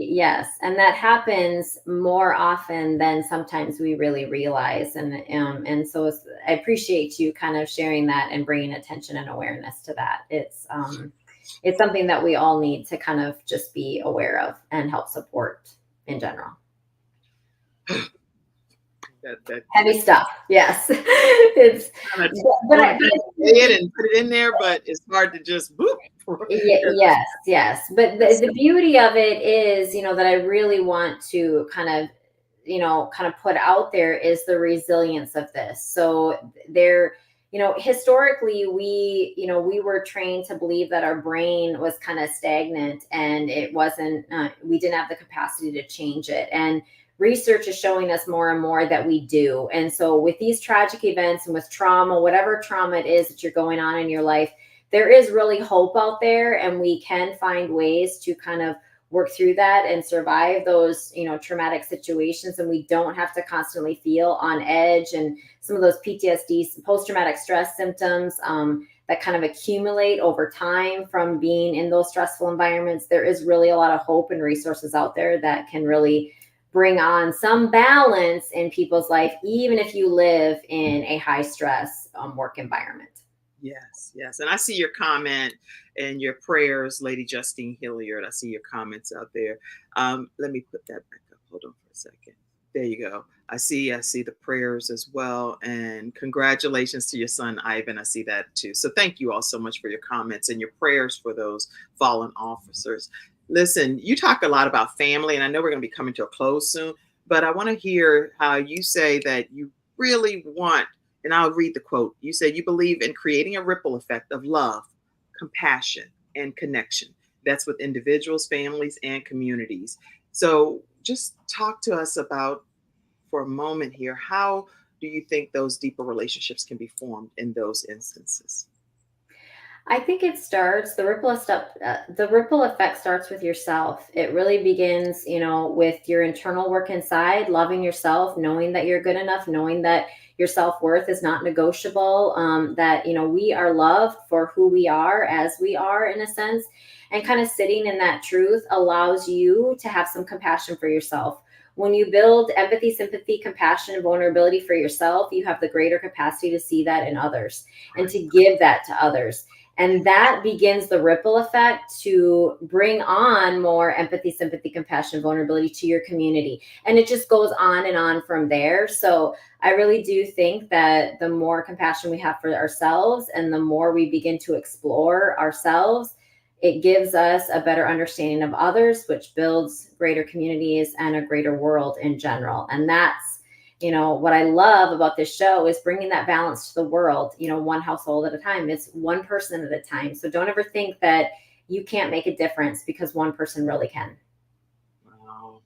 Yes. And that happens more often than sometimes we really realize. And so I appreciate you kind of sharing that and bringing attention and awareness to that. It's something that we all need to kind of just be aware of and help support in general. That heavy stuff. Yes. It's, kind of but, want I, to but say it and put it in there, but it's hard to just boop. Yes, yes. But That's the beauty of it is, that I really want to kind of put out there is the resilience of this. So there, historically we were trained to believe that our brain was kind of stagnant and it wasn't, we didn't have the capacity to change it. And research is showing us more and more that we do. And so with these tragic events and with trauma, whatever trauma it is that you're going on in your life, there is really hope out there, and we can find ways to kind of work through that and survive those traumatic situations, and we don't have to constantly feel on edge and some of those PTSD, post-traumatic stress symptoms, that kind of accumulate over time from being in those stressful environments. There is really a lot of hope and resources out there that can really bring on some balance in people's life, even if you live in a high stress work environment. Yes, yes. And I see your comment and your prayers, Lady Justine Hilliard. I see your comments out there. Let me put that back up. Hold on for a second. There you go. I see the prayers as well. And congratulations to your son, Ivan. I see that too. So thank you all so much for your comments and your prayers for those fallen officers. Listen, you talk a lot about family, and I know we're going to be coming to a close soon, but I want to hear how you say that you really want, and I'll read the quote. You said you believe in creating a ripple effect of love, compassion, and connection. That's with individuals, families, and communities. So just talk to us about, for a moment here, how do you think those deeper relationships can be formed in those instances? I think it starts the ripple effect starts with yourself. It really begins, with your internal work inside, loving yourself, knowing that you're good enough, knowing that your self-worth is not negotiable, that, we are loved for who we are as we are, in a sense, and kind of sitting in that truth allows you to have some compassion for yourself. When you build empathy, sympathy, compassion, and vulnerability for yourself, you have the greater capacity to see that in others and to give that to others. And that begins the ripple effect to bring on more empathy, sympathy, compassion, vulnerability to your community. And it just goes on and on from there. So I really do think that the more compassion we have for ourselves and the more we begin to explore ourselves, it gives us a better understanding of others, which builds greater communities and a greater world in general. And that's, what I love about this show is bringing that balance to the world, one household at a time. It's one person at a time. So don't ever think that you can't make a difference, because one person really can. Wow.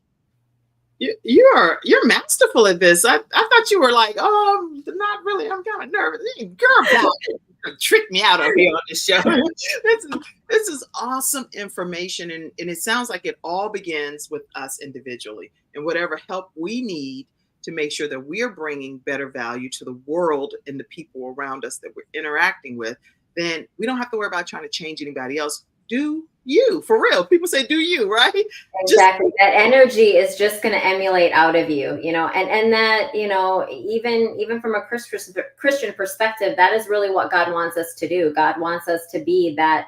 You're masterful at this. I thought you were like, oh, not really. I'm kind of nervous. Girl, God, trick me out of here on this show. this is awesome information, and it sounds like it all begins with us individually and whatever help we need to make sure that we're bringing better value to the world and the people around us that we're interacting with. Then we don't have to worry about trying to change anybody else. Do you, for real? People say, do you, right? Exactly. That energy is just going to emulate out of you, and that, even from a Christian perspective, that is really what God wants us to do. God wants us to be that,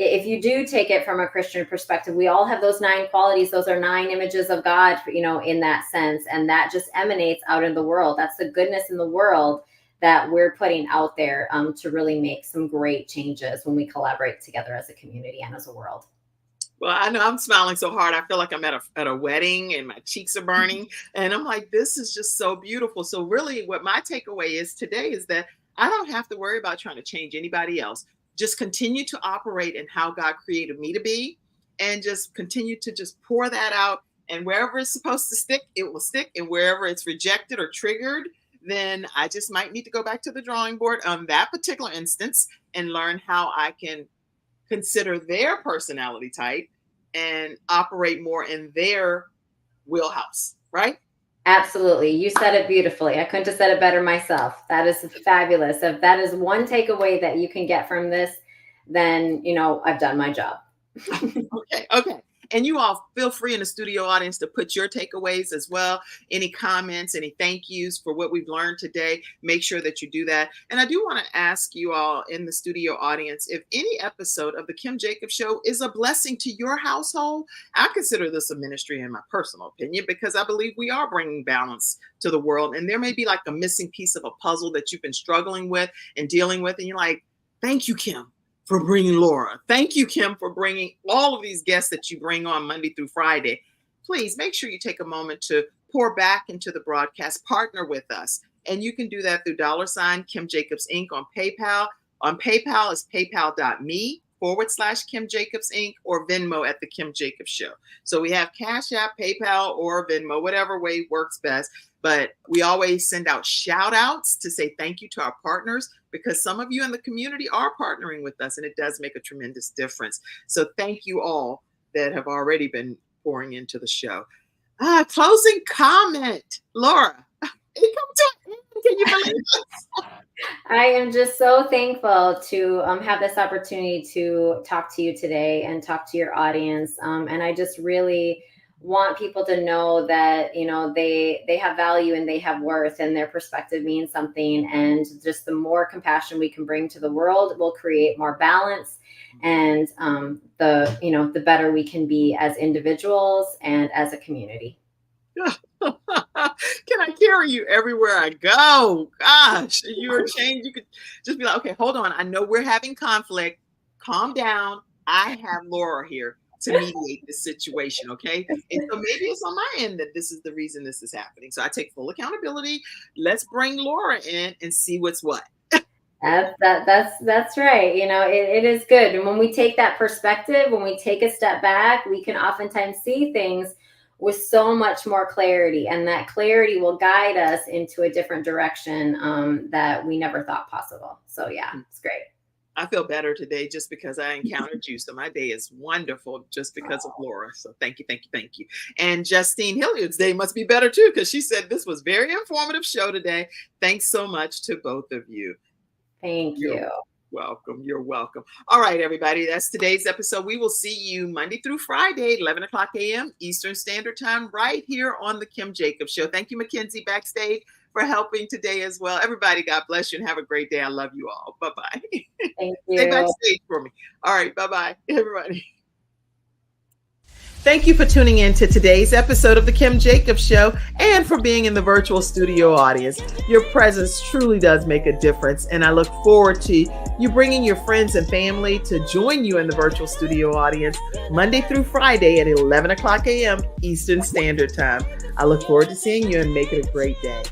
if you do take it from a Christian perspective, we all have those 9 qualities. Those are 9 images of God, in that sense. And that just emanates out in the world. That's the goodness in the world that we're putting out there, to really make some great changes when we collaborate together as a community and as a world. Well, I know I'm smiling so hard. I feel like I'm at a wedding and my cheeks are burning. And I'm like, this is just so beautiful. So really what my takeaway is today is that I don't have to worry about trying to change anybody else. Just continue to operate in how God created me to be, and just continue to just pour that out. And wherever it's supposed to stick, it will stick. And wherever it's rejected or triggered, then I just might need to go back to the drawing board on that particular instance and learn how I can consider their personality type and operate more in their wheelhouse, right? Absolutely. You said it beautifully. I couldn't have said it better myself. That is fabulous. If that is one takeaway that you can get from this, then, I've done my job. Okay. And you all feel free in the studio audience to put your takeaways as well. Any comments, any thank yous for what we've learned today. Make sure that you do that. And I do want to ask you all in the studio audience, if any episode of the Kim Jacobs Show is a blessing to your household, I consider this a ministry in my personal opinion, because I believe we are bringing balance to the world. And there may be like a missing piece of a puzzle that you've been struggling with and dealing with. And you're like, thank you, Kim, for bringing Laura. Thank you, Kim, for bringing all of these guests that you bring on Monday through Friday. Please make sure you take a moment to pour back into the broadcast, partner with us. And you can do that through $Kimjacobsinc on PayPal. On PayPal is paypal.me/KimJacobsinc or Venmo at The Kim Jacobs Show. So we have Cash App, PayPal, or Venmo, whatever way works best. But we always send out shout outs to say thank you to our partners, because some of you in the community are partnering with us, and it does make a tremendous difference. So thank you all that have already been pouring into the show. Closing comment, Laura. It comes to an end. Can you believe this? I am just so thankful to have this opportunity to talk to you today and talk to your audience. And I just really want people to know that, you know, they have value and they have worth, and their perspective means something. And just the more compassion we can bring to the world will create more balance, and the better we can be as individuals and as a community. Can I carry you everywhere I go? Gosh, you're changed. You could just be like, okay, hold on. I know we're having conflict. Calm down. I have Laura here to mediate this situation, okay? And so maybe it's on my end that this is the reason this is happening. So I take full accountability. Let's bring Laura in and see what's what. That's right. You know, it is good. And when we take that perspective, when we take a step back, we can oftentimes see things with so much more clarity, and that clarity will guide us into a different direction that we never thought possible. So yeah, it's great. I feel better today just because I encountered you. So my day is wonderful just because of Laura. So thank you, thank you, thank you. And Justine Hilliard's day must be better too, because she said this was very informative show today. Thanks so much to both of you. Thank you. Welcome. You're welcome. All right, everybody. That's today's episode. We will see you Monday through Friday, 11 o'clock a.m. Eastern Standard Time, right here on The Kim Jacobs Show. Thank you, Mackenzie, backstage, for helping today as well. Everybody, God bless you and have a great day. I love you all. Bye-bye. Thank you. Stay backstage for me. All right. Bye-bye, everybody. Thank you for tuning in to today's episode of The Kim Jacobs Show, and for being in the virtual studio audience. Your presence truly does make a difference, and I look forward to you bringing your friends and family to join you in the virtual studio audience Monday through Friday at 11 o'clock a.m. Eastern Standard Time. I look forward to seeing you, and make it a great day.